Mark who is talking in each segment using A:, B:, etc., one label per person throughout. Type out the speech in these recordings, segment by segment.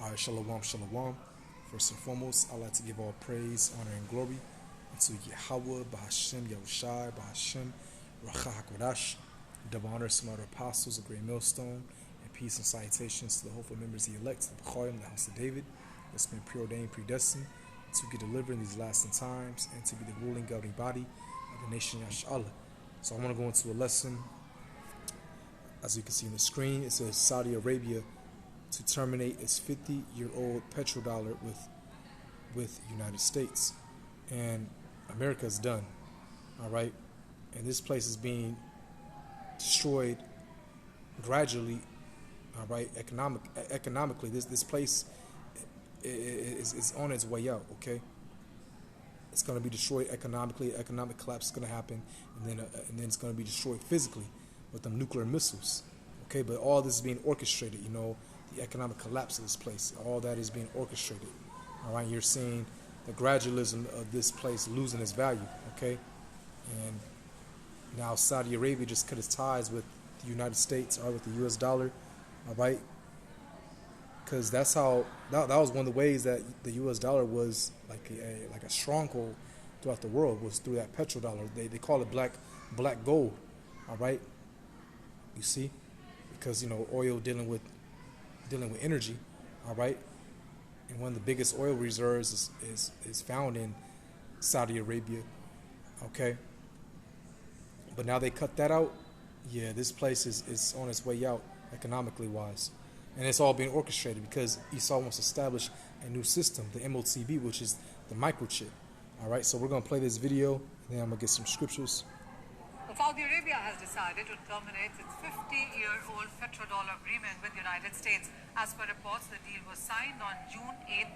A: All right, shalom, shalom. First and foremost, I'd like to give all praise, honor, and glory unto Yahweh, Bahashem, Yahushai, Bahashem, Racha HaKodash. Double honor to my apostles, a great millstone, and peace and salutations to the hopeful members of the elect, the Bechorim, the house of David, that's been preordained, predestined to get delivered in these last times and to be the ruling, governing body of the nation Yashallah. So I want to go into a lesson. As you can see on the screen, it says Saudi Arabia to terminate its 50-year-old petrodollar with United States, and America is done. All right, and this place is being destroyed gradually. All right, economically, this place is on its way out. Okay, it's going to be destroyed economically. Economic collapse is going to happen, and then it's going to be destroyed physically with them nuclear missiles. Okay, but all this is being orchestrated. You know, the economic collapse of this place, all that is being orchestrated. All right, you're seeing the gradualism of this place losing its value. Okay, and now Saudi Arabia just cut its ties with the United States or with the U.S. dollar. All right, because that's how that was one of the ways that the U.S. dollar was like a stronghold throughout the world, was through that petrodollar. They call it black gold. All right, you see, because oil dealing with energy. All right, and one of the biggest oil reserves is found in Saudi Arabia. Okay, but now they cut that out. Yeah, this place is on its way out economically wise, and it's all being orchestrated because Esau wants to establish a new system, the MOTB, which is the microchip. All right, so we're going to play this video, and then I'm going to get some scriptures.
B: Saudi Arabia has decided to terminate its 50-year-old petrodollar agreement with the United States. As per reports, the deal was signed on June 8,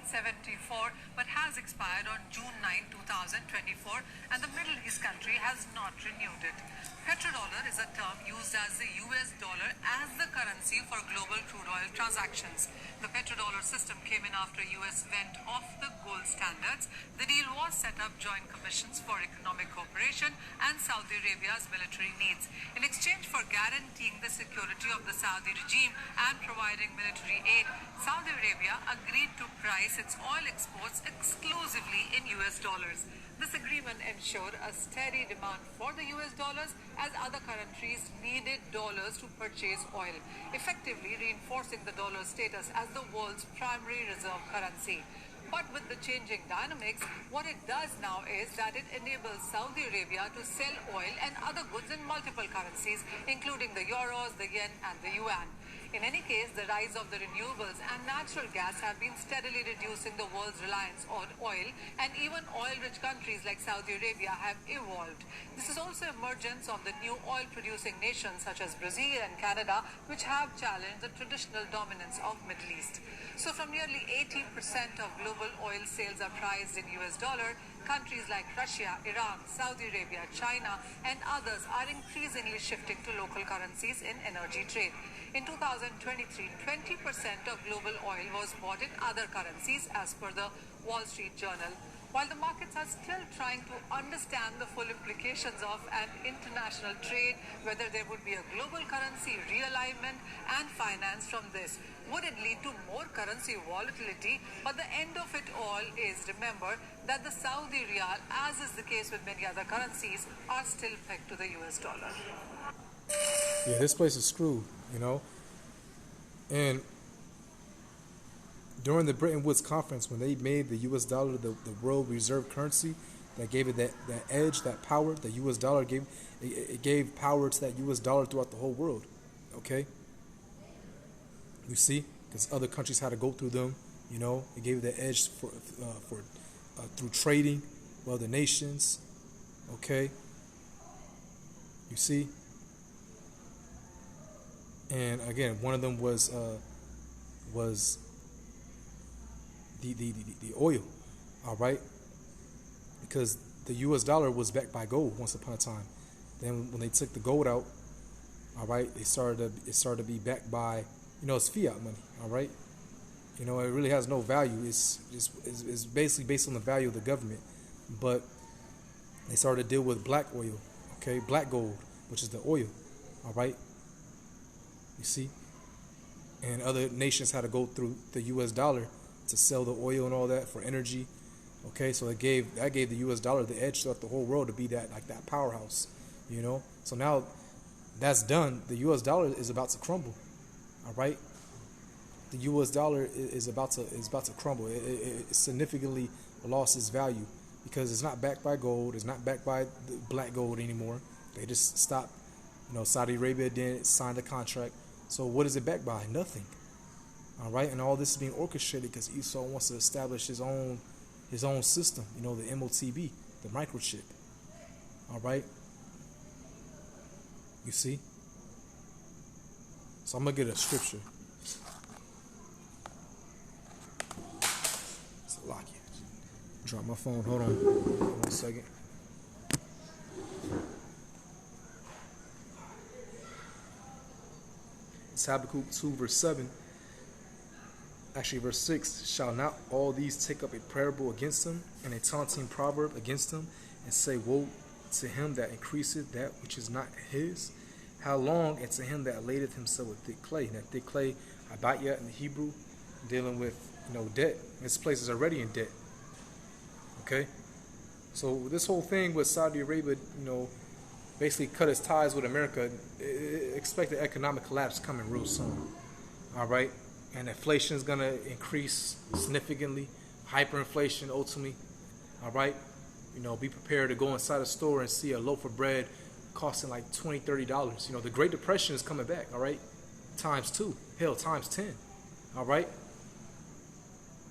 B: 1974, but has expired on June 9, 2024, and the Middle East country has not renewed it. Petrodollar is a term used as the US dollar as the currency for global crude oil transactions. The petrodollar system came in after US went off the gold standards. The deal was set up joint commissions for economic cooperation and Saudi Arabia's military needs. In exchange for guaranteeing the security of the Saudi regime and providing military aid, Saudi Arabia agreed to price its oil exports exclusively in US dollars. This agreement ensured a steady demand for the US dollars as other countries needed dollars to purchase oil, effectively reinforcing the dollar's status as the world's primary reserve currency. But with the changing dynamics, what it does now is that it enables Saudi Arabia to sell oil and other goods in multiple currencies, including the euros, the yen, and the yuan. In any case, the rise of the renewables and natural gas have been steadily reducing the world's reliance on oil, and even oil-rich countries like Saudi Arabia have evolved. This is also emergence of the new oil-producing nations such as Brazil and Canada, which have challenged the traditional dominance of Middle East. So from nearly 80% of global oil sales are priced in US dollar, countries like Russia, Iran, Saudi Arabia, China, and others are increasingly shifting to local currencies in energy trade. In 2023, 20% of global oil was bought in other currencies as per the Wall Street Journal. While the markets are still trying to understand the full implications of an international trade, whether there would be a global currency realignment and finance from this, would it lead to more currency volatility? But the end of it all is, remember, that the Saudi riyal, as is the case with many other currencies, are still pegged to the US dollar.
A: Yeah, this place is screwed, And during the Bretton Woods Conference, when they made the U.S. dollar the world reserve currency, that gave it that edge, that power, the U.S. dollar gave power to that U.S. dollar throughout the whole world. Okay? You see? Because other countries had to go through them, It gave it that edge for through trading with other nations. Okay? You see? And again, one of them was the oil, all right? Because the U.S. dollar was backed by gold once upon a time. Then when they took the gold out, all right, it started to be backed by, it's fiat money, all right? It really has no value. It's basically based on the value of the government. But they started to deal with black oil, okay, black gold, which is the oil, all right? You see? and other nations had to go through the U.S. dollar to sell the oil and all that for energy. Okay, so that gave the U.S. dollar the edge throughout the whole world to be that powerhouse, you know. So now that's done. The U.S. dollar is about to crumble. All right, the U.S. dollar is about to crumble. It significantly lost its value because it's not backed by gold. It's not backed by the black gold anymore. They just stopped. You know, Saudi Arabia didn't sign the contract. So what is it backed by? Nothing. All right, and all this is being orchestrated because Esau wants to establish his own system. You know, the MOTB, the microchip. All right. You see. So I'm gonna get a scripture. It's a lock. Drop my phone. Hold on. 1 second. It's Habakkuk 2 verse 7. Actually, verse 6. Shall not all these take up a parable against him, and a taunting proverb against him, and say, woe to him that increaseth that which is not his? How long? And to him that ladeth himself with thick clay. Now, thick clay, abatya in the Hebrew, dealing with, you know, debt. This place is already in debt. Okay? So this whole thing with Saudi Arabia, you know, basically cut its ties with America, expect the economic collapse coming real soon. All right? And inflation is going to increase significantly. Hyperinflation, ultimately. All right? You know, be prepared to go inside a store and see a loaf of bread costing like $20, $30. You know, the Great Depression is coming back, all right? ×2. Hell, ×10. All right?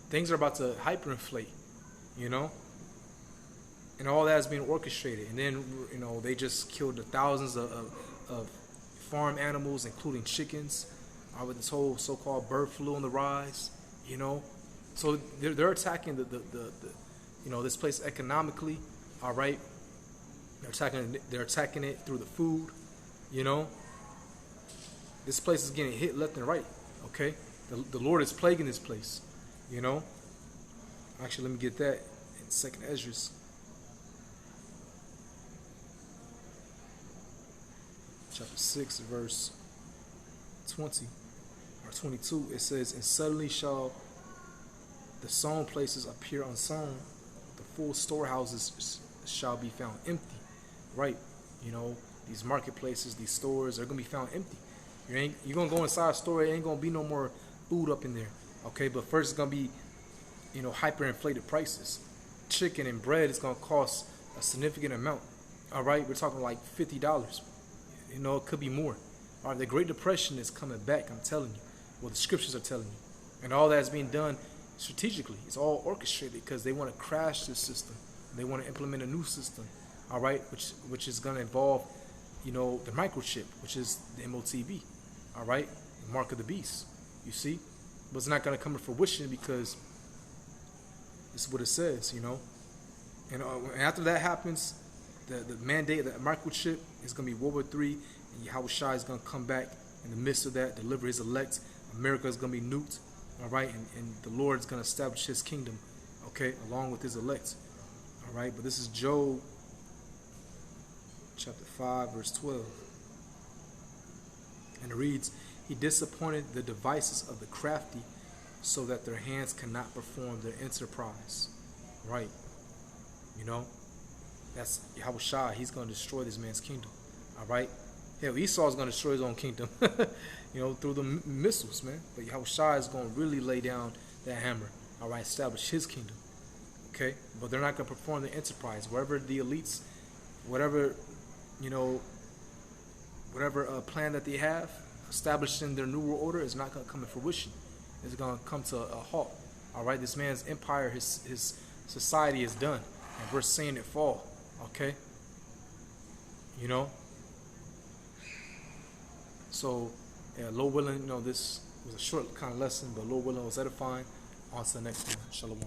A: Things are about to hyperinflate, you know? And all that is being orchestrated. And then, you know, they just killed the thousands of farm animals, including chickens, with this whole so-called bird flu on the rise, you know? So they're attacking the you know, this place economically, all right? They're attacking it through the food, you know? This place is getting hit left and right, okay? The Lord is plaguing this place, you know? Actually, let me get that in 2nd Esdras. Chapter 6, verse 20 or 22, it says, and suddenly shall the sown places appear unsown, the full storehouses shall be found empty. Right? You know, these marketplaces, these stores are going to be found empty. You're going to go inside a store, it ain't going to be no more food up in there. Okay, but first it's going to be, you know, hyperinflated prices. Chicken and bread is going to cost a significant amount. All right, we're talking like $50. You know, it could be more. All right, the Great Depression is coming back, I'm telling you. Well, the scriptures are telling you. And all that's being done strategically. It's all orchestrated because they want to crash this system. They want to implement a new system. All right, which is going to involve, you know, the microchip, which is the MOTB. All right, the mark of the beast. You see, but it's not going to come to fruition because it's what it says, you know. And after that happens, the mandate, the microchip is going to be World War III, and Yahushua is going to come back in the midst of that, deliver his elect. America is going to be nuked. All right, and the Lord is going to establish his kingdom, okay, along with his elect. All right, but this is Job chapter 5, verse 12. And it reads, he disappointed the devices of the crafty so that their hands cannot perform their enterprise. Right. You know, that's Yahushua. He's going to destroy this man's kingdom. All right. Hell, Esau is going to destroy his own kingdom, you know, through the missiles, man. But Yahushua is going to really lay down that hammer. All right. Establish his kingdom. Okay. But they're not going to perform the enterprise. Wherever the elites, whatever, you know, whatever plan that they have established in their new world order is not going to come to fruition. It's going to come to a halt. All right, this man's empire, his society is done, and we're seeing it fall. Okay, you know. So, yeah, Lord willing, you know, this was a short kind of lesson, but Lord willing, it was edifying. On to the next one. Shalom.